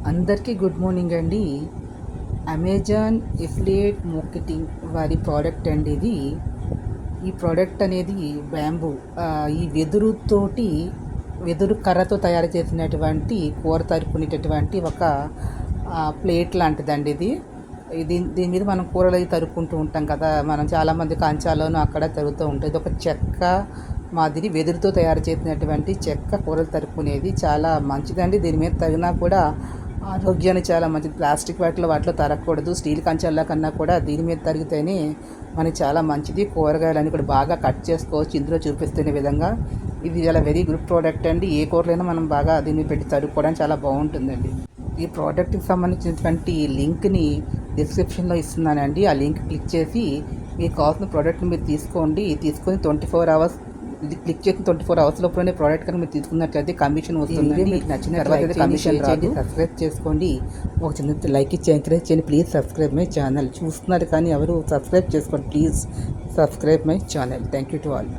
అందరికీ good morning అండి. Amazon affiliate marketing వారి ప్రోడక్ట్ అండి ఇది. ఈ ప్రోడక్ట్ అనేది బ్యాంబూ, ఈ వెదురు కర్రతో తయారు చేసినటువంటి కూర తరుపుకునేటటువంటి ఒక ప్లేట్ లాంటిదండి ఇది. దీని మీద మనం కూరలు అవి తరుక్కుంటూ ఉంటాం కదా, మనం చాలామంది కంచాల్లోనూ అక్కడ తరుగుతూ ఉంటుంది. ఇది ఒక చెక్క మాదిరి వెదురుతో తయారు చేసినటువంటి చెక్క కూరలు తరుపుకునేది చాలా మంచిదండి. దీని మీద తగినా కూడా ఆరోగ్యానికి చాలా మంచిది. ప్లాస్టిక్ వాటిలో తరగకూడదు. స్టీల్ కంచాల కన్నా కూడా దీని మీద తరిగితేనే మనకి చాలా మంచిది. కూరగాయలన్నీ కూడా బాగా కట్ చేసుకోవచ్చు ఇందులో చూపిస్తున్న విధంగా. ఇది చాలా వెరీ గుడ్ ప్రోడక్ట్ అండి. ఏ కూరలైనా మనం బాగా దీన్ని పెట్టి తరుక్కోవడానికి చాలా బాగుంటుందండి. ఈ ప్రోడక్ట్కి సంబంధించినటువంటి లింక్ని డిస్క్రిప్షన్లో ఇస్తున్నానండి. ఆ లింక్ క్లిక్ చేసి మీకు కావాల్సిన ప్రోడక్ట్ని మీరు తీసుకొని 24 అవర్స్ ఇది క్లిక్ చేసిన 24 అవర్స్ లోపలనే ప్రోడక్ట్ కనుక మీరు తీసుకున్నట్లయితే కమిషన్ వస్తుంది. మీకు నచ్చిన తర్వాత కమిషన్ రాదు. సబ్స్క్రైబ్ చేసుకోండి, ఒక చిన్న లైక్ ఇచ్చి ఎంకరేజ్ చేయండి. Please subscribe my channel. చూస్తున్నారు కానీ ఎవరు సబ్స్క్రైబ్ చేసుకోండి. Please subscribe my channel. Thank you to all.